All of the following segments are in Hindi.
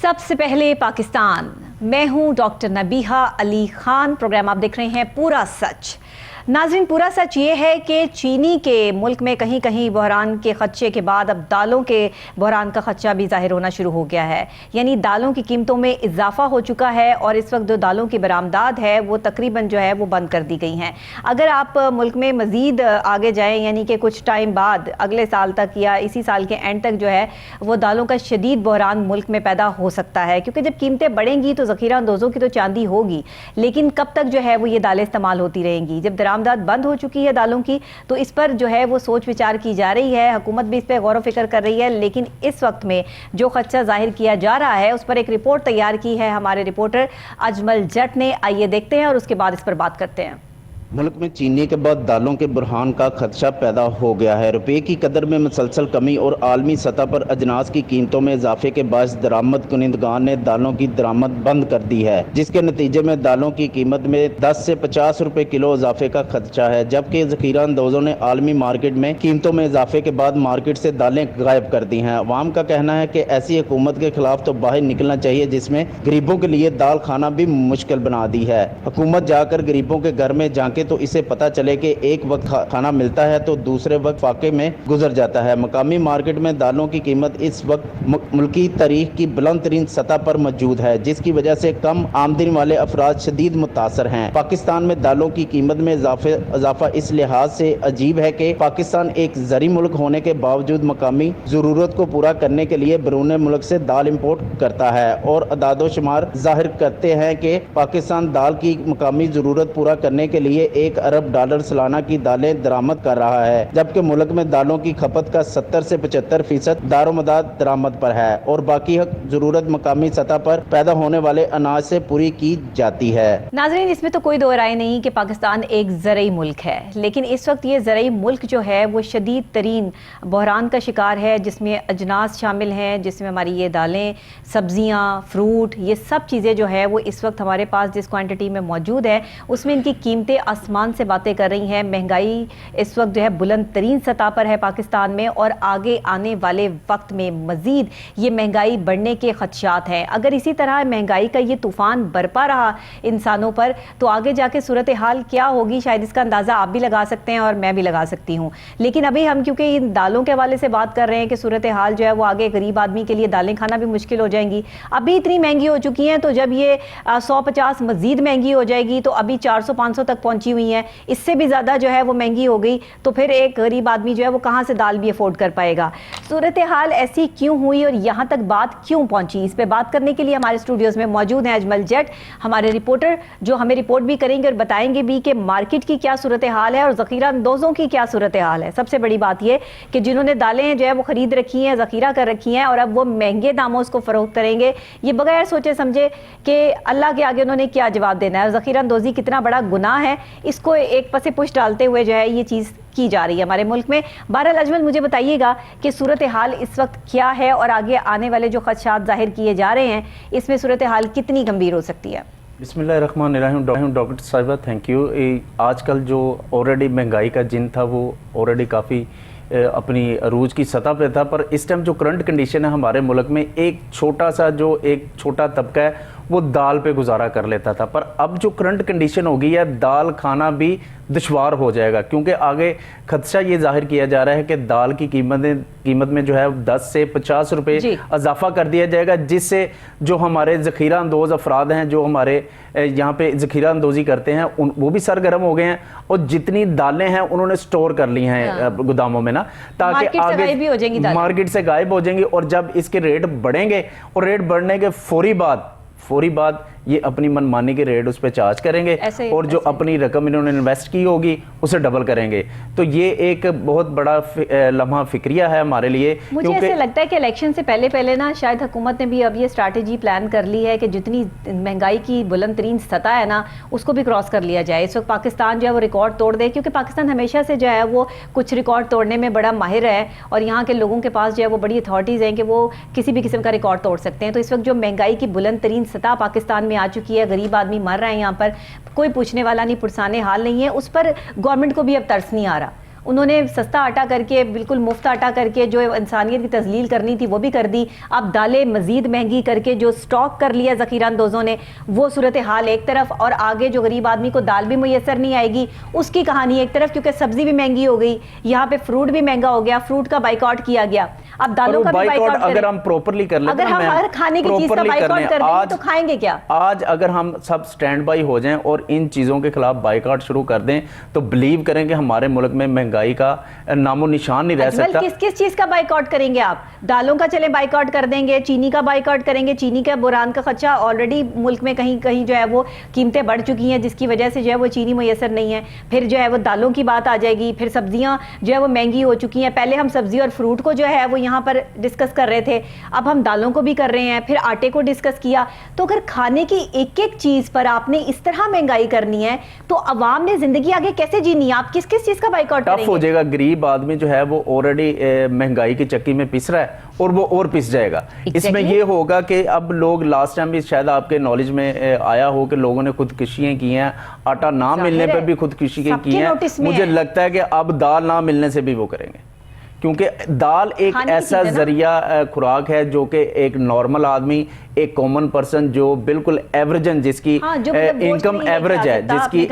सबसे पहले पाकिस्तान। मैं हूं डॉक्टर नबीहा अली खान। प्रोग्राम आप देख रहे हैं पूरा सच। नाज़रीन, पूरा सच ये है कि चीनी के मुल्क में कहीं कहीं बहरान के खदशे के बाद अब दालों के बहरान का खदशा भी ज़ाहिर होना शुरू हो गया है। यानी दालों की कीमतों में इजाफा हो चुका है और इस वक्त जो दालों की बरामदात है वो तकरीबन जो है वो बंद कर दी गई हैं। अगर आप मुल्क में मज़ीद आगे जाएँ, यानी कि कुछ टाइम बाद अगले साल तक या इसी साल के एंड तक जो है वो दालों का शदीद बहरान मुल्क में पैदा हो सकता है, क्योंकि जब कीमतें बढ़ेंगी तो ज़ख़ीरा अंदोज़ों की तो चांदी होगी, लेकिन कब तक जो है वो ये दालें इस्तेमाल होती रहेंगी। जब बरामदात बंद हो चुकी है दालों की तो इस पर जो है वो सोच विचार की जा रही है, हुकूमत भी इस पर गौर व फिक्र कर रही है। लेकिन इस वक्त में जो खदशा जाहिर किया जा रहा है उस पर एक रिपोर्ट तैयार की है हमारे रिपोर्टर अजमल जट ने। आइए देखते हैं और उसके बाद इस पर बात करते हैं। मुल्क में चीनी के बाद दालों के बुरहान का खदशा पैदा हो गया है। रुपये की कदर में मुसलसल कमी और आलमी सतह पर अजनास की कीमतों में इजाफे के बायस दरामद कुनिंदगान ने दालों की दरामद बंद कर दी है, जिसके नतीजे में दालों की कीमत में 10 से 50 रुपए किलो इजाफे का खदशा है। जबकि ज़ख़ीरा अंदोज़ों ने आलमी मार्केट में कीमतों में इजाफे के बाद मार्केट से दालें गायब कर दी हैं। अवाम का कहना है कि ऐसी हुकूमत के खिलाफ तो बाहर निकलना चाहिए जिसमें गरीबों के लिए दाल खाना भी मुश्किल बना दी है। हुकूमत जाकर गरीबों के घर में जाके तो इसे पता चले कि एक वक्त खाना मिलता है तो दूसरे वक्त फाके में गुजर जाता है। मकामी मार्केट में दालों की कीमत इस वक्त मुल्की तारीख की बुलंद तरीन सतह पर मौजूद है, जिसकी वजह से कम आमदनी वाले अफराद शदीद मुतासर हैं। पाकिस्तान में दालों की कीमत में इजाफा इस लिहाज से अजीब है कि पाकिस्तान एक ज़री मुल्क होने के बावजूद मकामी ज़रूरत को पूरा करने के लिए बैरून मुल्क से दाल इम्पोर्ट करता है और अदादो शुमार जाहिर करते हैं कि पाकिस्तान दाल की मकामी ज़रूरत पूरा करने के लिए $1 अरब सालाना की दालें दरामद कर रहा है, जबकि मुल्क में दालों की खपत का 70 से 75% दारोमदार दरामद पर है और बाकी जरूरत मकामी सतह पर पैदा होने वाले अनाज से पूरी की जाती है। नाज़रीन, इसमें तो कोई दो राय नहीं कि पाकिस्तान एक ज़रई मुल्क है, लेकिन इस वक्त ये ज़रई मुल्क जो है वो शदीद तरीन बहरान का शिकार है, जिसमें अजनास शामिल हैं, जिसमें हमारी ये दालें, सब्जियाँ, फ्रूट, ये सब चीज़ें जो है वो इस वक्त हमारे पास जिस क्वान्टिटी में मौजूद है उसमें इनकी कीमतें आसमान से बातें कर रही हैं। महंगाई इस वक्त जो है बुलंद तरीन सतह पर है पाकिस्तान में और आगे आने वाले वक्त में मजीद ये महंगाई बढ़ने के खदशात हैं। अगर इसी तरह महंगाई का ये तूफान बरपा रहा इंसानों पर तो आगे जाके सूरत हाल क्या होगी, शायद इसका अंदाज़ा आप भी लगा सकते हैं और मैं भी लगा सकती हूँ। लेकिन अभी हम क्योंकि इन दालों के हवाले से बात कर रहे हैं कि सूरत हाल जो है वो आगे गरीब आदमी के लिए दालें खाना भी मुश्किल हो जाएंगी। अभी इतनी महंगी हो चुकी हैं तो जब ये 150 मजीद महंगी हो जाएगी तो अभी 400-500 तक पहुँची हुई हैं, इससे भी ज़्यादा जो है वो महंगी हो गई तो फिर एक गरीब आदमी जो है वो कहाँ से दाल भी अफोर्ड कर पाएगा। सूरत हाल ऐसी क्यों हुई और यहाँ तक बात क्यों पहुँची, इस पे बात करने के लिए हमारे स्टूडियोज़ में मौजूद हैं अजमल जट, हमारे रिपोर्टर, जो हमें रिपोर्ट भी करेंगे और बताएंगे भी कि मार्केट की क्या सूरत हाल है और ज़ख़ीरा अंदोज़ों की क्या सूरत हाल है। सबसे बड़ी बात यह कि जिन्होंने दालें जो है वो ख़रीद रखी हैं, ज़ख़ीरा कर रखी हैं और अब वो महंगे दामों उसको फ़रोख्त करेंगे, ये बगैर सोचे समझे कि अल्लाह के आगे उन्होंने क्या जवाब देना है। ज़ख़ीरा अंदोज़ी कितना बड़ा गुनाह है, इसको एक पसे पुश डालते हुए जो है ये चीज़ की जा रही है हमारे मुल्क में। बहरहाल अजमल, मुझे बताइएगा कि सूरत हाल इस वक्त क्या है और आगे आने वाले जो खदशात जाहिर किए जा रहे हैं इसमें सूरत हाल कितनी गंभीर हो सकती है। बिस्मिल्लाहिर्रहमानिर्रहीम। डॉक्टर साहिबा, थैंक यू। आजकल जो ऑलरेडी महंगाई का जिन था वो ऑलरेडी काफ़ी अपनी अरूज की सतह पे था, पर इस टाइम जो करंट कंडीशन है हमारे मुल्क में, एक छोटा तबका है वो दाल पे गुजारा कर लेता था, पर अब जो करंट कंडीशन हो गई है दाल खाना भी दुश्वार हो जाएगा, क्योंकि आगे खदशा ये जाहिर किया जा रहा है कि दाल की कीमत में जो है 10 से 50 रुपए इजाफा कर दिया जाएगा, जिससे जो हमारे ज़ख़ीरा अंदोज़ अफराद हैं जो हमारे यहाँ पे ज़ख़ीरा अंदोज़ी करते हैं वो भी सरगर्म हो गए हैं और जितनी दालें हैं उन्होंने स्टोर कर ली हैं गोदामों में ना, ताकि आगे मार्केट से गायब हो जाएंगी। और जब इसके रेट बढ़ेंगे और रेट बढ़ने के फौरी बाद ये अपनी मनमानी के रेट उस पर चार्ज करेंगे और जो अपनी रकम इन्होंने इन्वेस्ट की होगी उसे डबल करेंगे। तो ये एक बहुत बड़ा लम्हा फिक्रिया है हमारे लिए। मुझे ऐसे लगता है कि इलेक्शन से पहले ना शायद हुकूमत ने भी अब ये स्ट्रैटेजी प्लान कर ली है कि जितनी महंगाई की बुलंद तरीन सतह है ना उसको भी क्रॉस कर लिया जाए। इस वक्त पाकिस्तान जो है वो रिकॉर्ड तोड़ दे, क्योंकि पाकिस्तान हमेशा से जो है वो कुछ रिकॉर्ड तोड़ने में बड़ा माहिर है और यहाँ के लोगों के पास जो है वो बड़ी अथॉरिटीज़ हैं कि वो किसी भी किस्म का रिकॉर्ड तोड़ सकते हैं। तो इस वक्त जो महंगाई की बुलंद तरीन सतह पाकिस्तान आ चुकी है, गरीब आदमी मर रहा है, यहाँ पर कोई पूछने वाला नहीं, पुरसाने हाल नहीं है, उस पर गवर्नमेंट को भी अब तरस नहीं आ रहा उन्होंने सस्ता आटा करके, बिल्कुल मुफ्त आटा करके जो इंसानियत की तजलील करनी थी वो भी कर दी। अब दालें मजीद महंगी करके जो स्टॉक कर लिया ज़ख़ीरा अंदोज़ों ने, वो सूरत हाल एक तरफ, और आगे जो गरीब आदमी को दाल भी मुयसर नहीं आएगी उसकी कहानी एक तरफ, क्योंकि सब्जी भी महंगी हो गई, यहाँ पे फ्रूट भी महंगा हो गया, फ्रूट का बाइकआउट किया गया। अब दालों का भी बाइकआउट अगर हम प्रॉपरली कर लें, अगर हम हर खाने की चीज का बाइकआउट कर देंगे तो खाएंगे क्या? आज अगर हम सब स्टैंड बाई हो जाएं और इन चीज़ों के खिलाफ बाइकआउट शुरू कर दें तो बिलीव करें कि हमारे मुल्क में महंगाई का नामो निशान नहीं रह सकता। किस किस चीज़ का बाइकआउट करेंगे आप? दालों का चले बाइकआउट कर देंगे, चीनी का बाइकआउट करेंगे, चीनी का बुरान का खर्चा ऑलरेडी मुल्क में कहीं कहीं जो है वो कीमतें बढ़ चुकी हैं, जिसकी वजह से जो है वो चीनी मुयसर नहीं है। फिर जो है वो दालों की बात आ जाएगी, फिर सब्जियां जो है वो महंगी हो चुकी हैं। पहले हम सब्जी और फ्रूट को जो है वो यहाँ पर डिस्कस कर रहे थे, अब हम दालों को भी कर रहे हैं, फिर आटे को डिस्कस किया। तो अगर खाने की एक एक चीज पर आपने इस तरह महंगाई करनी है तो अवाम ने जिंदगी आगे कैसे जीनी है? आप किस किस चीज का बाइकआउट करेंगे? टफ हो जाएगा। गरीब आदमी जो है वो ऑलरेडी महंगाई की चक्की में पिस रहा है और वो और पिस जाएगा। इसमें ये होगा कि अब लोग, लास्ट टाइम भी शायद आपके नॉलेज में आया हो कि लोगों ने खुदकुशियां की हैं, आटा ना मिलने पर भी खुदकुशी की हैं। मुझे लगता है कि अब दाल ना मिलने से भी वो करेंगे, क्योंकि दाल एक ऐसा जरिया खुराक है जो कि एक नॉर्मल आदमी, एक कॉमन पर्सन जो बिल्कुल एवरेजन, जिसकी इनकम एवरेज है, जिसकी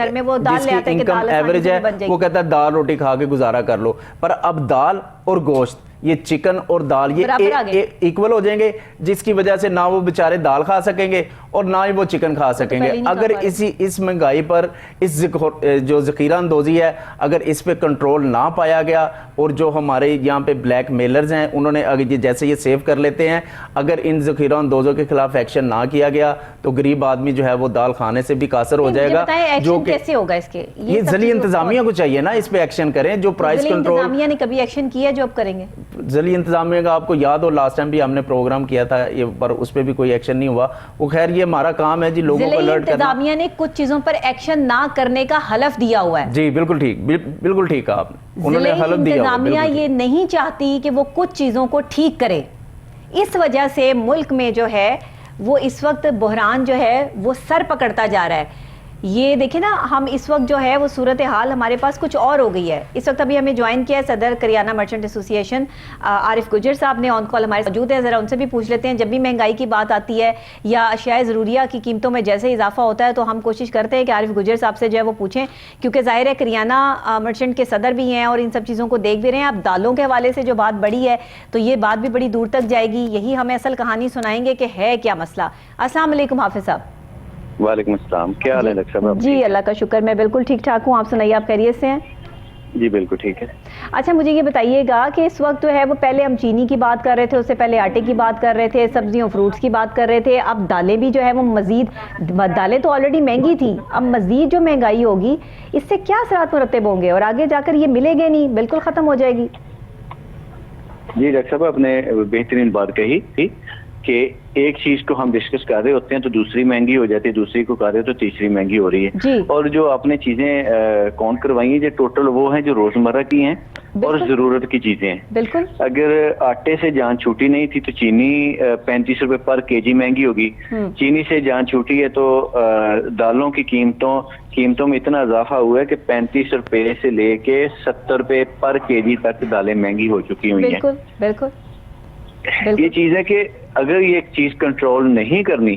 इनकम एवरेज है, वो कहता है दाल रोटी खा के गुजारा कर लो। पर अब दाल और गोश्त, ये चिकन और दाल, ये इक्वल हो जाएंगे, जिसकी वजह से ना वो बेचारे दाल खा सकेंगे और ना ही वो चिकन खा सकेंगे। अगर इस महंगाई पर इस जो ज़ख़ीरा अंदोज़ी है, अगर इस पे कंट्रोल ना पाया गया और जो हमारे यहाँ पे ब्लैक मेलर्स हैं उन्होंने अगर जैसे ये सेव कर लेते हैं, अगर इन ज़ख़ीरा अंदोज़ों के खिलाफ एक्शन ना किया गया तो गरीब आदमी जो है वो दाल खाने से भी कासर हो जाएगा। जो कैसे होगा इसके? ये ज़ली इंतजामिया को चाहिए ना, इस पे एक्शन करें। जो प्राइस कंट्रोल, इंतजामिया ने कभी एक्शन किया जो अब करेंगे? ज़ली इंतजामिया का आपको याद हो, लास्ट टाइम भी हमने प्रोग्राम किया था ये, पर उस पर भी कोई एक्शन नहीं हुआ। वो खैर ये हमारा काम है जी, लोगों को अलर्ट करना। इंतजामिया ने कुछ चीजों पर एक्शन ना करने का हलफ दिया हुआ है। जी बिल्कुल ठीक, बिल्कुल ठीक कहा आपने, उन्होंने हलफ दिया। इंतजामिया ये नहीं चाहती कि वो कुछ चीजों को ठीक करे, इस वजह से मुल्क में जो है वो इस वक्त बहरान जो है वो सर पकड़ता जा रहा है। ये देखिए ना, हम इस वक्त जो है वो सूरत हाल हमारे पास कुछ और हो गई है। इस वक्त अभी हमें ज्वाइन किया है सदर करियाना मर्चेंट एसोसिएशन आरिफ गुजर साहब ने, ऑन कॉल हमारे मौजूद है। ज़रा उनसे भी पूछ लेते हैं, जब भी महंगाई की बात आती है या अशियाए ज़रूरिया की कीमतों में जैसे इजाफा होता है तो हम कोशिश करते हैं कि आरिफ गुजर साहब से जो है वो पूछें, क्योंकि ज़ाहिर है करियाना मर्चेंट के सदर भी हैं और इन सब चीज़ों को देख भी रहे हैं। अब दालों के हवाले से जो बात बढ़ी है तो ये बात भी बड़ी दूर तक जाएगी, यही हमें असल कहानी सुनाएंगे कि है क्या मसला। अस्सलाम वालेकुम हाफिज़ साहब। वालेकुम अस्सलाम, क्या हाल है डॉक्टर साहब? जी अल्लाह का शुक्र, मैं बिल्कुल ठीक ठाक हूँ, आप सुनाइए, आप खैरियत से हैं? जी बिल्कुल ठीक है। अच्छा मुझे ये बताइएगा कि इस वक्त जो है वो, पहले हम चीनी की बात कर रहे थे, उससे पहले आटे की बात कर रहे थे, सब्जियों फ्रूट्स की बात कर रहे थे, अब दालें भी जो है वो मजीद, दालें तो ऑलरेडी महंगी थी, अब मजीद जो महंगाई होगी इससे क्या असरात मुरतब होंगे और आगे जाकर ये मिलेंगे नहीं, बिल्कुल ख़त्म हो जाएगी? जी डॉक्टर साहब, आपने बेहतरीन बात कही थी कि एक चीज को हम डिस्कस कर रहे होते हैं तो दूसरी महंगी हो जाती है, दूसरी को कर रहे हो तो तीसरी महंगी हो रही है। और जो आपने चीजें काउंट करवाई हैं जो टोटल वो हैं जो रोजमर्रा की हैं और जरूरत की चीजें हैं। बिल्कुल। अगर आटे से जान छूटी नहीं थी तो चीनी 35 रुपए पर केजी महंगी होगी। चीनी से जान छूटी है तो दालों की कीमतों में इतना इजाफा हुआ है कि 35 रुपए से लेके 70 रुपए पर केजी तक दालें महंगी हो चुकी हुई हैं। बिल्कुल बिल्कुल। ये चीज है कि अगर ये एक चीज कंट्रोल नहीं करनी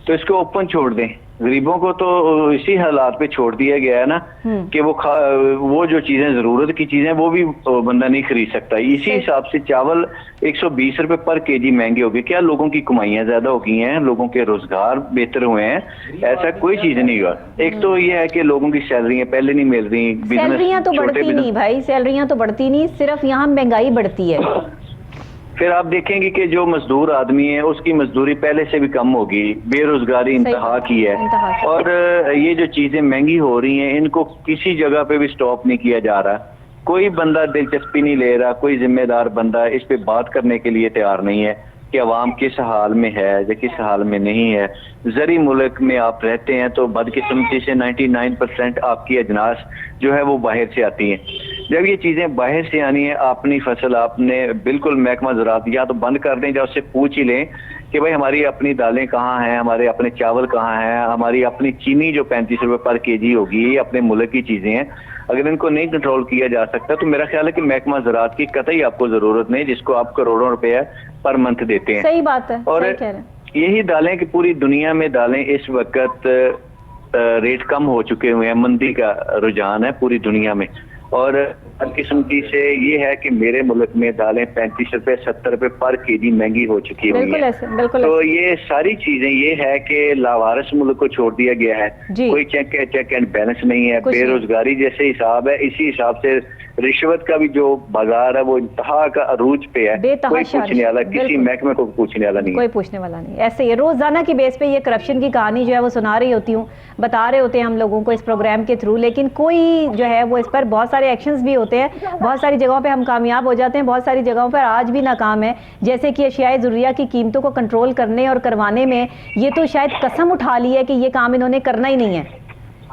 तो इसको ओपन छोड़ दें। गरीबों को तो इसी हालात पे छोड़ दिया गया है ना कि वो जो चीजें जरूरत की चीजें वो भी बंदा नहीं खरीद सकता। इसी हिसाब से चावल 120 रुपए पर केजी महंगे हो गए। क्या लोगों की कमाइयां ज्यादा हो गई हैं, लोगों के रोजगार बेहतर हुए हैं? ऐसा कोई चीज नहीं हुआ। एक तो ये है कि लोगों की सैलरियां पहले नहीं मिल रही, सैलरियां तो बढ़ती नहीं भाई, सैलरियां तो बढ़ती नहीं, सिर्फ यहाँ महंगाई बढ़ती है। फिर आप देखेंगे कि जो मजदूर आदमी है उसकी मजदूरी पहले से भी कम होगी, बेरोजगारी इंतहा की है। और ये जो चीजें महंगी हो रही हैं इनको किसी जगह पे भी स्टॉप नहीं किया जा रहा। कोई बंदा दिलचस्पी नहीं ले रहा, कोई जिम्मेदार बंदा इस पे बात करने के लिए तैयार नहीं है कि अवाम किस हाल में है या किस हाल में नहीं है। ज़री मुल्क में आप रहते हैं तो बदकिस्मती से 99% आपकी अजनास जो है वो बाहर से आती हैं। जब ये चीजें बाहर से आनी है, अपनी फसल आपने बिल्कुल महकमा ज़राअत या तो बंद कर दें या उससे पूछ ही लें कि भाई हमारी अपनी दालें कहाँ हैं, हमारे अपने चावल कहाँ हैं, हमारी अपनी चीनी जो 35 रुपए पर केजी होगी, ये अपने मुल्क की चीजें हैं। अगर इनको नहीं कंट्रोल किया जा सकता तो मेरा ख्याल है कि महकमा ज़राअत की कतई आपको जरूरत नहीं, जिसको आप करोड़ों रुपए पर मंथ देते हैं। सही बात है, और सही कह रहे हैं। यही दालें कि पूरी दुनिया में दालें इस वक्त रेट कम हो चुके हुए हैं, मंदी का रुझान है पूरी दुनिया में। और हर किस्म की से ये है कि मेरे मुल्क में दालें 35 रुपए 70 रुपए पर केजी महंगी हो चुकी हुई बिल्कुल है। ऐसे, बिल्कुल तो ऐसे। ये सारी चीजें ये है कि लावारिस मुल्क को छोड़ दिया गया है, जी। कोई चेक एंड बैलेंस नहीं है, कुछ नहीं। बेरोजगारी जैसे हिसाब है, इसी हिसाब से रिश्वत का भी जो बाजार है वो इंतहा का अरूज पे है, कोई पूछने वाला, किसी बिल्कुल। महकमे को पूछने वाला नहीं है। कोई पूछने वाला नहीं। ऐसे ही रोजाना की बेस पे ये करप्शन की कहानी जो है वो सुना रही होती हूँ, बता रहे होते हैं हम लोगों को इस प्रोग्राम के थ्रू, लेकिन कोई जो है वो इस पर बहुत सारे एक्शंस भी होते हैं, बहुत सारी जगहों पे हम कामयाब हो जाते हैं, बहुत सारी जगहों पर आज भी नाकाम है। जैसे कि अशियाए ज़रूरिया की कीमतों को कंट्रोल करने और करवाने में ये तो शायद कसम उठा ली है कि ये काम इन्होंने करना ही नहीं है।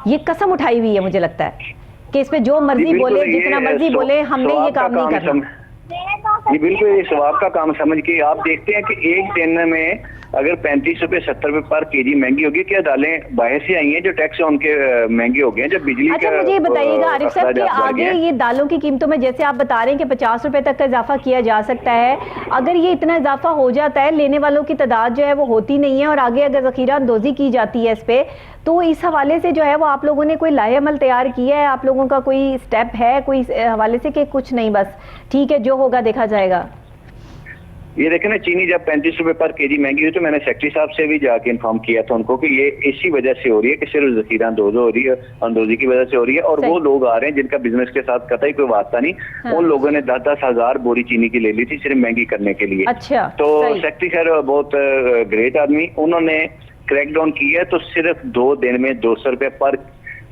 ये कसम उठाई हुई है, मुझे लगता है कि इस पे जो मर्जी बोले, जितना मर्जी बोले, हमने ये काम नहीं करना। ये बिल्कुल ये सवाब का काम समझ के आप देखते हैं कि एक दिन में अगर 35 रुपए 70 रुपए पर केजी महंगी होगी, क्या दालें बाहर से आई हैं जो टैक्स है उनके महंगे हो गए हैं, जब बिजली अच्छा, का मुझे ये बताइएगा आरिफ साहब कि आगे ये दालों की कीमतों में जैसे आप बता रहे हैं कि 50 रुपए तक का इजाफा किया जा सकता है, अगर ये इतना इजाफा हो जाता है, लेने वालों की तादाद जो है वो होती नहीं है और आगे अगर जखीरा अंदोजी की जाती है इस पे, तो इस हवाले से जो है वो आप लोगों ने कोई लाहेअमल तैयार किया है, आप लोगों का कोई स्टेप है कोई हवाले से कि कुछ नहीं बस ठीक है जो होगा देखा जाएगा? ये देखें ना, चीनी जब 35 रुपए पर केजी महंगी हुई तो मैंने सेक्रेटरी साहब से भी जाके इन्फॉर्म किया था उनको कि ये इसी वजह से हो रही है कि सिर्फ जखीरा अंदोजी की वजह से हो रही है, और वो लोग आ रहे हैं जिनका बिजनेस के साथ कतई कोई वास्ता नहीं। हाँ। उन लोगों ने 10-10 हजार बोरी चीनी की ले ली थी सिर्फ महंगी करने के लिए। अच्छा, तो सही। सेक्रेटरी खैर बहुत ग्रेट आदमी, उन्होंने क्रैकडाउन किया तो सिर्फ 2 दिन में 200 रुपए पर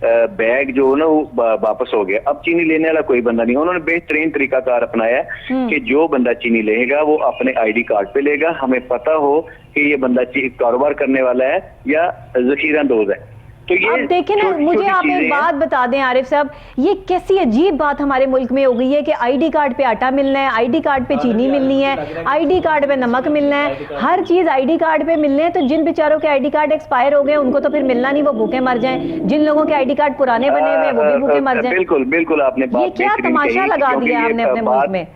बैग जो ना वो वापस हो गया। अब चीनी लेने वाला कोई बंदा नहीं। उन्होंने बेहतरीन तरीकाकार अपनाया है कि जो बंदा चीनी लेगा वो अपने आईडी कार्ड पे लेगा, हमें पता हो कि ये बंदा कारोबार करने वाला है या जखीरांदोज है। तो ये अब देखें ना, मुझे आप एक बात बता दें आरिफ साहब, ये कैसी अजीब बात हमारे मुल्क में हो गई है कि आईडी कार्ड पे आटा मिलना है, आईडी कार्ड पे चीनी मिलनी है, आईडी कार्ड पे नमक मिलना है, हर चीज आईडी कार्ड पे मिलने हैं। तो जिन बेचारों के आईडी कार्ड एक्सपायर हो गए उनको तो फिर मिलना नहीं, वो भूखे मर जाएं। जिन लोगों के आईडी कार्ड पुराने बने हुए वो भी भूखे मर जाएं। बिल्कुल बिल्कुल, आपने ये क्या तमाशा लगा दिया हमने अपने मुल्क में।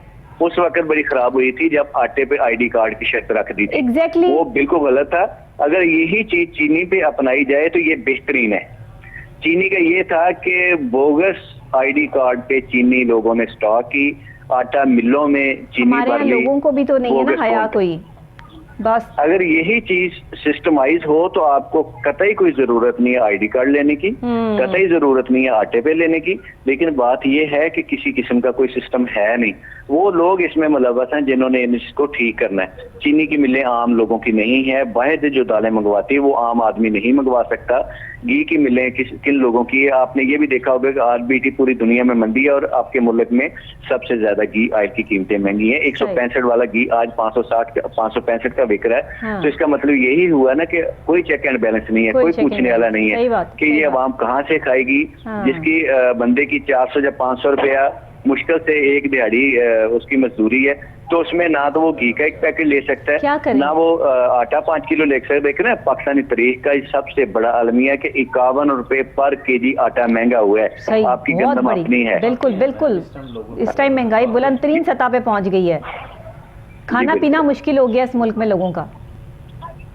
उस वक्त बड़ी खराब हुई थी जब आटे पे आईडी कार्ड की शर्त रख दी थी। एग्जैक्टली, वो बिल्कुल गलत था। अगर यही चीज चीनी पे अपनाई जाए तो ये बेहतरीन है। चीनी का ये था कि बोगस आईडी कार्ड पे चीनी लोगों ने स्टॉक की, आटा मिलों में चीनी हमारे यहाँ लोगों को भी तो नहीं है ना हया कोई, बस। अगर यही चीज सिस्टमाइज हो तो आपको कतई कोई जरूरत नहीं है आईडी कार्ड लेने की, कतई जरूरत नहीं है आटे पे लेने की। लेकिन बात यह है कि किसी किस्म का कोई सिस्टम है नहीं। वो लोग इसमें मुलव्वस हैं जिन्होंने इसको ठीक करना है। चीनी की मिलें आम लोगों की नहीं है, बाहर से जो दालें मंगवाती है वो आम आदमी नहीं मंगवा सकता। घी की मिलें किन लोगों की है, आपने ये भी देखा होगा कि आरबीटी पूरी दुनिया में मंदी है और आपके मुल्क में सबसे ज्यादा घी ऑयल की कीमतें महंगी हैं। 165 वाला घी आज 565 का बिक रहा है। हाँ। तो इसका मतलब यही हुआ ना कि कोई चेक एंड बैलेंस नहीं है, कोई पूछने वाला नहीं है कि ये अवाम कहाँ से खाएगी। जिसकी बंदे की 400 या 500 रुपया मुश्किल से एक दिहाड़ी उसकी मजदूरी है, तो उसमें ना तो वो घी का एक पैकेट ले सकता है, ना वो आटा 5 किलो ले सकता है। देख रहे हैं पाकिस्तानी तारीख का सबसे बड़ा अलमिया कि 51 रुपए पर केजी आटा महंगा हुआ है। आपकी गंदम अपनी है। बिल्कुल बिल्कुल, इस टाइम महंगाई बुलंद तरीन सतह पे पहुंच गई है, खाना पीना मुश्किल हो गया इस मुल्क में लोगों का।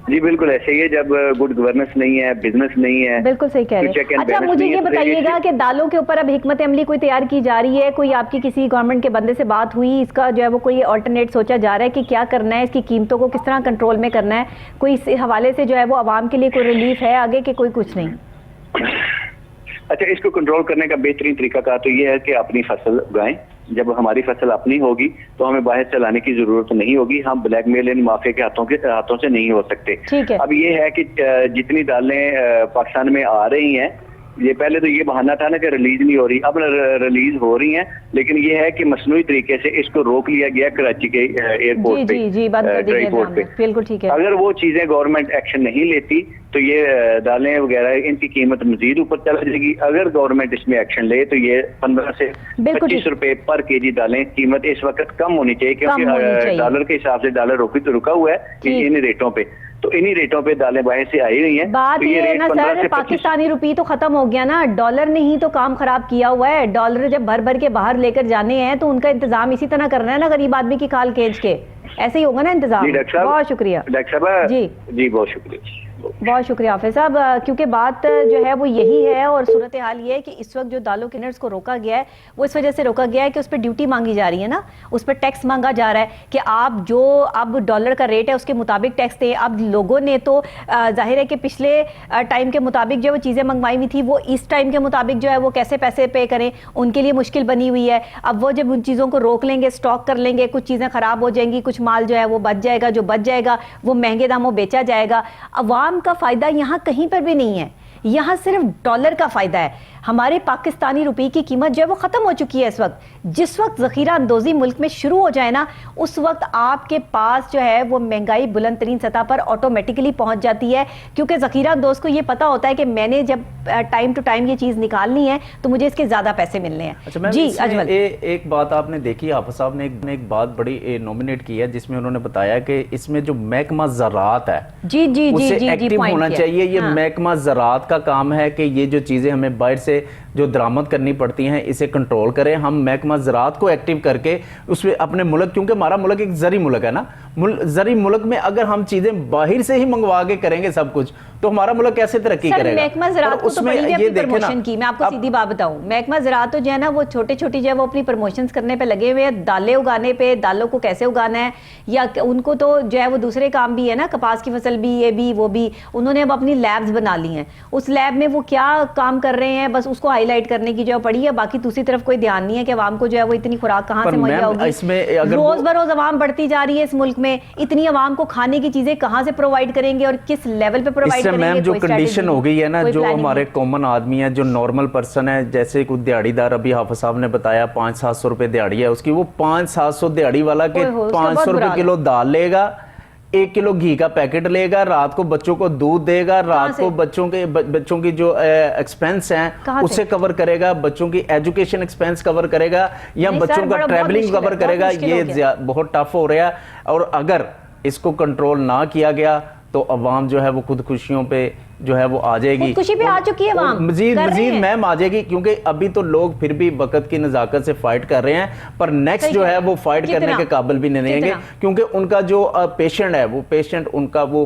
जी बिल्कुल ऐसे ही है, जब गुड गवर्नेंस नहीं है, बिजनेस नहीं है। बिल्कुल सही कह रहे हैं। अच्छा, मुझे ये बताइएगा कि दालों के ऊपर अब हिकमत अमली कोई तैयार की जा रही है, कोई आपकी किसी गवर्नमेंट के बंदे से बात हुई, इसका जो है वो कोई ऑल्टरनेट सोचा जा रहा है कि क्या करना है, इसकी कीमतों को किस तरह कंट्रोल में करना है, कोई इस हवाले से जो है वो आवाम के लिए कोई रिलीफ है आगे के? कोई कुछ नहीं। अच्छा, इसको कंट्रोल करने का बेहतरीन तरीका तो ये है कि अपनी फसल उगाएं। जब हमारी फसल अपनी होगी तो हमें बाहर से लाने की जरूरत नहीं होगी, हम ब्लैकमेल इन माफिया के हाथों से नहीं हो सकते। ठीक है। अब ये है कि जितनी दालें पाकिस्तान में आ रही हैं ये पहले तो ये बहाना था ना कि रिलीज नहीं हो रही, अब रिलीज हो रही हैं, लेकिन ये है कि मसनूई तरीके से इसको रोक लिया गया कराची के एयरपोर्ट पे, जी बंद कर दी एयरपोर्ट पे। बिल्कुल ठीक है। अगर वो चीजें गवर्नमेंट एक्शन नहीं लेती तो ये दालें वगैरह इनकी कीमत मजीद ऊपर चला जाएगी। अगर गवर्नमेंट इसमें एक्शन ले तो ये 15 से 25 रुपए पर केजी दालें कीमत इस वक्त कम होनी चाहिए, क्योंकि डॉलर के हिसाब से डॉलर रुका हुआ है इन रेटों पे, तो इन्हीं रेटों पे दालें बाहर से आई हुई हैं। बात तो ये है ना सर, पाकिस्तानी रुपये तो खत्म हो गया ना, डॉलर ने ही तो काम खराब किया हुआ है। डॉलर जब भर भर के बाहर लेकर जाने हैं तो उनका इंतजाम इसी तरह करना है ना, गरीब आदमी की खाल खींच के, ऐसे ही होगा ना इंतजाम। बहुत शुक्रिया डॉक्टर साहब। जी बहुत शुक्रिया, बहुत शुक्रिया हाफिज साहब। क्योंकि बात जो है वो यही है, और सूरत हाल ये है कि इस वक्त जो दालों के नट्स को रोका गया है वो इस वजह से रोका गया है कि उस पर ड्यूटी मांगी जा रही है ना, उस पर टैक्स मांगा जा रहा है कि आप जो अब डॉलर का रेट है उसके मुताबिक टैक्स दें। अब लोगों ने तो जाहिर है कि पिछले टाइम के मुताबिक जो वो चीज़ें मंगवाई हुई थी वो इस टाइम के मुताबिक जो है वो कैसे पैसे पे करें, उनके लिए मुश्किल बनी हुई है। अब वो जब उन चीज़ों को रोक लेंगे, स्टॉक कर लेंगे, कुछ चीज़ें ख़राब हो जाएंगी, कुछ माल जो है वो बच जाएगा, जो बच जाएगा वो महंगे दामों बेचा जाएगा। अवाम का फ़ायदा यहाँ कहीं पर भी नहीं है, यहाँ सिर्फ डॉलर का फायदा है। हमारे पाकिस्तानी रुपए की कीमत जो है वो खत्म हो चुकी है इस वक्त। जिस वक्त जखीरा अंदोजी मुल्क में शुरू हो जाए ना, उस वक्त आपके पास जो है वो महंगाई बुलंद तरीन सतह पर ऑटोमेटिकली पहुंच जाती है, क्योंकि जखीरा अंदोज को ये पता होता है कि मैंने जब टाइम टू टाइम ये चीज निकालनी है तो मुझे इसके ज्यादा पैसे मिलने हैं। अच्छा जी अजमल, एक बात आपने देखी, हाफिज साहब ने एक बात बड़ी नॉमिनेट की है जिसमें उन्होंने बताया कि इसमें जो महकमा ज़राअत है जी जी उसे जी एक्टिव होना चाहिए। ये महकमा ज़राअत का काम है कि ये जो चीजें हमें बाहर से जो दरामद करनी पड़ती हैं इसे कंट्रोल करें। हम महकमा ज़राअत को एक्टिव करके उसमें अपने मुल्क, क्योंकि हमारा मुल्क एक ज़री मुल्क है ना, ज़री मुल्क में अगर हम चीजें बाहर से ही मंगवा के करेंगे सब कुछ, तो हमारा मुल्क कैसे तरक्की करेगा? महकमा ज़राअत को तो ये प्रमोशन की मैं आपको सीधी बात बताऊं, महकमा ज़राअत तो जो है ना वो छोटे छोटी जो है वो अपनी प्रमोशंस करने पे लगे हुए हैं, दालें उगाने पे, दालों को कैसे उगाना है, या उनको तो जो है वो दूसरे काम भी है ना, कपास की फसल भी, ये भी वो भी, उन्होंने अब अपनी लैब्स बना ली हैं। उस लैब में वो क्या काम कर रहे हैं बस उसको हाईलाइट करने की जो पड़ी है, बाकी दूसरी तरफ कोई ध्यान नहीं है कि आवाम को जो है वो इतनी खुराक कहाँ से मुहैया होगी। रोज बरोज आवाम बढ़ती जा रही है इस मुल्क में, इतनी आवाम को खाने की चीजें कहाँ से प्रोवाइड करेंगे और किस लेवल पे प्रोवाइड करेंगे? मैम जो कंडीशन हो गई है ना, जो हमारे कॉमन आदमी है, जो नॉर्मल पर्सन है, जैसे कोई दिहाड़ीदार, अभी हाफिज साहब ने बताया 500-700 रुपए दिहाड़ी है उसकी, वो 500-700 दिहाड़ी वाला के 500 रुपए किलो दाल लेगा, 1 किलो घी का पैकेट लेगा, रात को बच्चों को दूध देगा, रात को बच्चों की जो एक्सपेंस हैं उसे कवर करेगा, बच्चों की एजुकेशन एक्सपेंस कवर करेगा, या बच्चों का ट्रैवलिंग कवर करेगा। ये बहुत टफ हो रहा है, और अगर इसको कंट्रोल ना किया गया तो अवाम जो है वो खुद खुशियों पे जो है वो आ जाएगी, खुशी पे आ चुकी है अवाम, मजीद मैम आ जाएगी, क्योंकि अभी तो लोग फिर भी वक्त की नज़ाकत से फाइट कर रहे हैं, पर नेक्स्ट जो है वो फाइट करने के काबिल भी नहीं रहेंगे, क्योंकि उनका जो पेशेंट है वो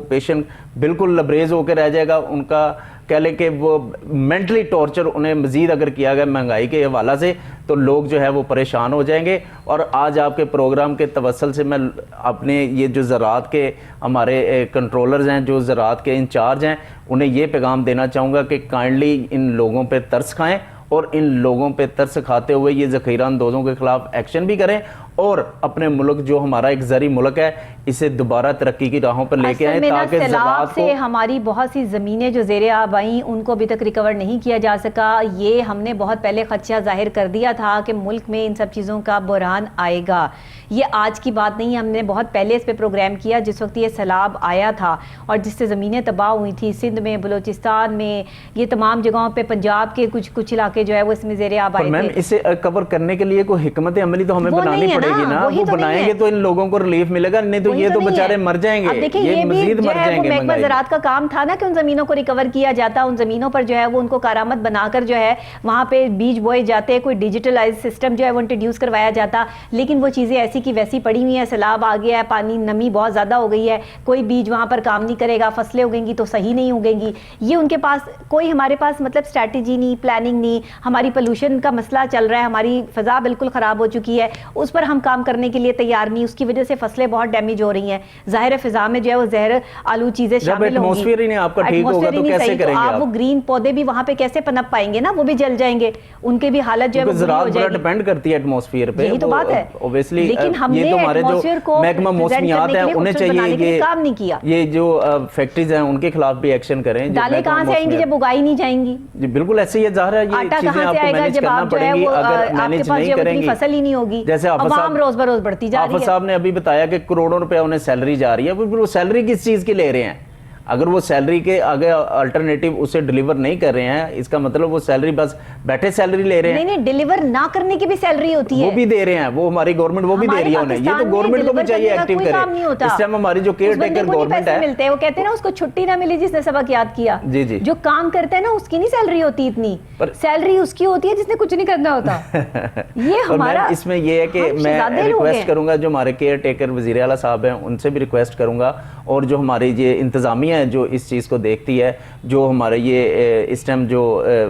पेशेंट बिल्कुल लबरेज होकर रह जाएगा। उनका कह लें कि वो मेंटली टॉर्चर उन्हें मजीद अगर किया गया महंगाई के हवाला से, तो लोग जो है वो परेशान हो जाएंगे। और आज आपके प्रोग्राम के तवसल से मैं अपने ये जो ज़राअत के हमारे कंट्रोलर्स हैं, जो ज़राअत के इंचार्ज हैं, उन्हें ये पैगाम देना चाहूँगा कि काइंडली इन लोगों पे तरस खाएं, और इन लोगों पे तरस खाते हुए ये ज़ख़ीरा अंदोज़ों के खिलाफ एक्शन भी करें, और अपने मुल्क जो हमारा एक ज़री मुल्क है इसे दोबारा तरक्की की राहों पर लेके आए, ताकि ज़राअत से हमारी बहुत सी ज़मीनें जो ज़ेरे आब आई उनको अभी तक रिकवर नहीं किया जा सका। ये हमने बहुत पहले खदशा जाहिर कर दिया था कि मुल्क में इन सब चीज़ों का बुरहान आएगा। ये आज की बात नहीं, हमने बहुत पहले इस पर प्रोग्राम किया जिस वक्त ये सैलाब आया था और जिससे ज़मीनें तबाह हुई थी, सिंध में, बलूचिस्तान में, ये तमाम जगहों पर, पंजाब के कुछ इलाके जो है वो इसमें ज़ेरे आब आए थे। इसे कवर करने के लिए कोई हिकमत अमली तो हमें बनानी पड़ेगी ना, वो बनाएंगे तो इन लोगों को रिलीफ मिलेगा, नहीं तो ये तो बेचारे मर जाएंगे। अब देखिए ये मजीद मर जाएंगे। महकमा ज़राअत का काम था ना कि उन जमीनों को रिकवर किया जाता, उन जमीनों पर जो है वो उनको कारामत बनाकर जो है वहाँ पे बीज बोए जाते, कोई डिजिटलाइज सिस्टम जो है वो इंट्रोड्यूस करवाया जाता, लेकिन वो चीज़ें ऐसी की वैसी पड़ी हुई है। सैलाब आ गया है, पानी नमी बहुत ज़्यादा हो गई है, कोई बीज वहाँ पर काम नहीं करेगा, फसलें उगेंगी तो सही नहीं उगेंगी। ये उनके पास कोई, हमारे पास मतलब स्ट्रैटेजी नहीं, प्लानिंग नहीं, हमारी पोल्यूशन का मसला चल रहा है, हमारी फ़ज़ा बिल्कुल ख़राब हो चुकी है, उस पर हम काम करने के लिए तैयार नहीं, उसकी वजह से फसलें बहुत डैमेज हो रही हैं। जाहिर है फिजा में जो है वो जहर आलू चीजें शामिल होंगी, एटमॉस्फेयर ही नहीं आपका ठीक होगा तो कैसे करेंगे आप? वो ग्रीन पौधे भी वहां पे कैसे पनप पाएंगे ना, वो भी जल जाएंगे, उनकी भी हालत जो है वो बुरी हो जाएगी। डिपेंड करती है एटमॉस्फेयर पे, यही तो बात है ऑब्वियसली। लेकिन हमने ये तो हमारे जो महकमा मौसमियात हैं उन्हें चाहिए कि काम नहीं किया। ये जो फैक्ट्रीज हैं उनके खिलाफ भी एक्शन करें। दालें कहां से आएंगी जब उगाई नहीं जाएंगी? जी बिल्कुल ऐसे ही ज़ाहिर है, ये आटा चीजें कहां से आपको आएगा मैनेज जब करना आप जो है पड़ेंगी। वो अगर मैनेज नहीं करेंगी, फसल ही नहीं होगी। जैसे आवाम रोज बरोज बढ़ती जा रही है। आफत साहब ने अभी बताया कि करोड़ों रुपया उन्हें सैलरी जा रही है, वो सैलरी किस चीज की ले रहे हैं? अगर वो सैलरी के आगे अल्टरनेटिव उसे डिलीवर नहीं कर रहे हैं, इसका मतलब वो सैलरी बस बैठे सैलरी ले रहे हैं। नहीं डिलीवर ना करने की भी सैलरी होती है, वो भी दे रहे हैं, वो हमारी गवर्नमेंट वो भी दे रही है उन्हें। ये तो गवर्नमेंट को भी चाहिए एक्टिव करे। इस टाइम हमारी जो केयर टेकर गवर्नमेंट है, मिलते हैं, वो कहते हैं ना उसको छुट्टी ना मिली जिसने सबक याद किया। जी जी, जो काम करते हैं ना उसकी नहीं सैलरी होती इतनी, सैलरी उसकी होती है जिसने कुछ नहीं करना होता। ये हमारा इसमें ये है कि मैं रिक्वेस्ट करूंगा जो हमारे केयर टेकर वजीर आला साहब हैं उनसे भी रिक्वेस्ट करूंगा, और जो हमारी ये इंतजामिया है जो इस चीज़ को देखती है, जो हमारे ये इस टाइम जो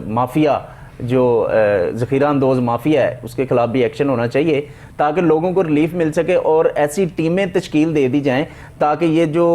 माफिया जो ज़ख़ीरा अंदोज़ माफिया है उसके खिलाफ भी एक्शन होना चाहिए ताकि लोगों को रिलीफ मिल सके, और ऐसी टीमें तश्कील दे दी जाएं ताकि ये जो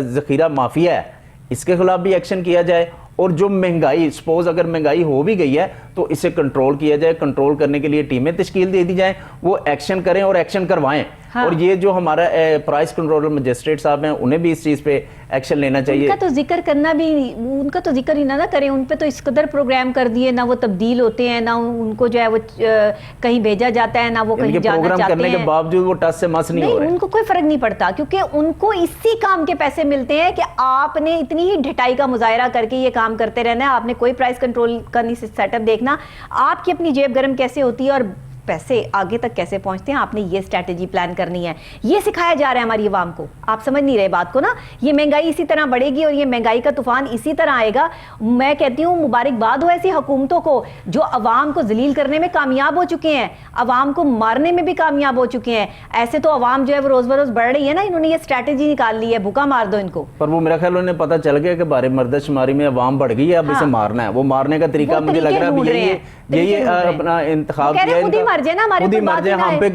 ज़ख़ीरा माफिया है इसके खिलाफ भी एक्शन किया जाए, और जो महंगाई, सपोज अगर महंगाई हो भी गई है तो इसे कंट्रोल किया जाए। कंट्रोल करने के लिए टीमें तश्कील दे दी जाएं, वो एक्शन करें और एक्शन करवाएं। हाँ। और ये जो हमारा प्राइस कंट्रोलर मजिस्ट्रेट साहब हैं उन्हें भी इस चीज़ पे एक्शन लेना चाहिए। उनका तो जिक्र करना भी, उनका तो जिक्र ही ना करें, उन पे तो इस कदर प्रोग्राम कर दिए, ना वो तब्दील होते हैं, ना उनको जो है वो कहीं भेजा जाता है, ना वो कहीं जाना प्रोग्राम चाहते करने हैं। के बावजूद वो टस से मस नहीं हो रहे। उनको कोई फर्क नहीं पड़ता, क्योंकि उनको इसी काम के पैसे मिलते हैं कि आपने इतनी ही ढिठाई का मुजाहरा करके ये काम करते रहना है, आपने कोई प्राइस कंट्रोल का नहीं सेटअप देखना, आपकी अपनी जेब गर्म कैसे होती है और पैसे आगे तक कैसे पहुंचते हैं, आपने ये स्ट्रैटेजी प्लान करनी है। ये सिखाया जा रहा है हमारी आवाम को, आप समझ नहीं रहे बात को ना। ये महंगाई इसी तरह बढ़ेगी और ये महंगाई का तूफान इसी तरह आएगा। मैं कहती हूँ मुबारकबाद हो ऐसी हुकूमतों को जो अवाम को जलील करने में कामयाब हो चुके हैं, अवाम को मारने में भी कामयाब हो चुके हैं। ऐसे तो अवाम जो है वो रोज बरोज बढ़ रही है ना, इन्होंने ये स्ट्रैटेजी निकाल ली है, भूखा मार दो इनको। पर वो मेरा ख्याल उन्हें पता चल गया कि बारे मर्दशुमारी में अवाम बढ़ गई है, अब इसे मारना है। वो मारने का तरीका मुझे लग रहा है यही अपना इंतखाब किया है, खुद ही मर जाए ना, हमारे ऊपर बात हम पे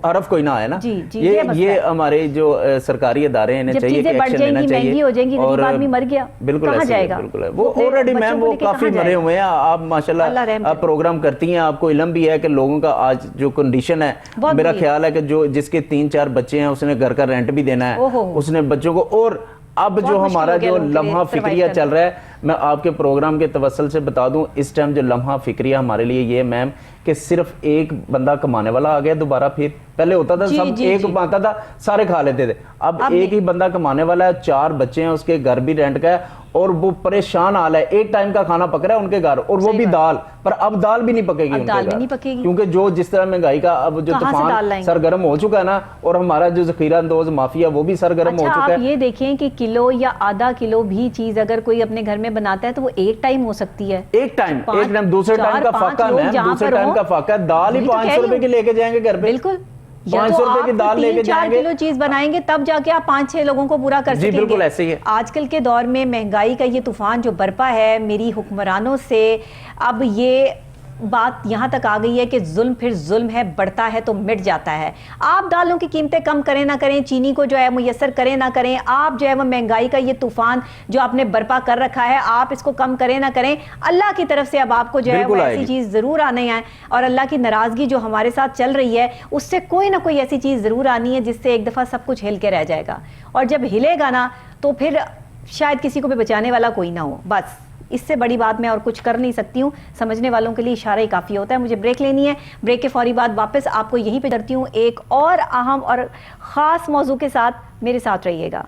हरफ कोई ना आए ना। ये हमारे जो सरकारी इदारे हैं चाहिए कि एक्शन लेना चाहिए। और आदमी मर गया बिल्कुल कहां जाएगा? बिल्कुल वो ऑलरेडी मैम वो काफी मरे हुए हैं। आप माशाल्लाह आप प्रोग्राम करती हैं, आपको इल्म भी है कि लोगों का आज जो कंडीशन है, मेरा ख्याल है कि जो जिसके 3-4 बच्चे हैं उसने घर का रेंट भी देना है, उसने बच्चों को। और अब जो हमारा जो लम्हा फिक्रिया चल रहा है, मैं आपके प्रोग्राम के तवसल से बता दूं, इस टाइम जो लम्हा फिक्रिया हमारे लिए ये मैम कि सिर्फ एक बंदा कमाने वाला आ गया दोबारा। फिर पहले होता था सब एक आता था सारे खा लेते थे, अब एक ही बंदा कमाने वाला है, 4 बच्चे हैं, उसके घर भी रेंट का है और वो परेशान हाल है। एक टाइम का खाना पक रहा है उनके घर, और वो भी दाल, पर अब दाल भी नहीं पकेगी उनके घर, क्योंकि जो जिस तरह महंगाई का अब जो तूफान सरगर्म हो चुका है ना, और हमारा जो ज़ख़ीरा अंदोज़ माफिया वो भी सरगर्म हो चुका है। आप ये देखें कि किलो या आधा किलो भी चीज अगर कोई अपने घर में बनाता है तो वो एक टाइम हो सकती है, एक टाइम दूसरे टाइम का फाका है, दूसरे टाइम का फाका है। दाल ही 500 रुपए की लेके जाएंगे घर पे, बिल्कुल 500 रुपए की दाल लेके जाएंगे। 4 किलो चीज बनाएंगे तब जाके आप 5-6 लोगों को पूरा कर सकेंगे। बिल्कुल ऐसे ही है। आजकल के दौर में महंगाई का ये तूफान जो बरपा है मेरी हुक्मरानों से, अब ये बात यहाँ तक आ गई है कि जुल्म फिर जुल्म है, बढ़ता है तो मिट जाता है। आप दालों की कीमतें कम करें ना करें, चीनी को जो है मुयस्सर करें ना करें, आप जो है वो महंगाई का ये तूफान जो आपने बर्पा कर रखा है, आप इसको कम करें ना करें, अल्लाह की तरफ से अब आपको जो है वो ऐसी चीज जरूर आने है, और अल्लाह की नाराजगी जो हमारे साथ चल रही है उससे कोई ना कोई ऐसी चीज जरूर आनी है जिससे एक दफा सब कुछ हिल के रह जाएगा। और जब हिलेगा ना तो फिर शायद किसी को भी बचाने वाला कोई ना हो। बस इससे बड़ी बात मैं और कुछ कर नहीं सकती हूँ। समझने वालों के लिए इशारा ही काफ़ी होता है। मुझे ब्रेक लेनी है, ब्रेक के फौरी बाद वापस आपको यहीं पे करती हूँ एक और अहम और ख़ास मौजू के साथ। मेरे साथ रहिएगा।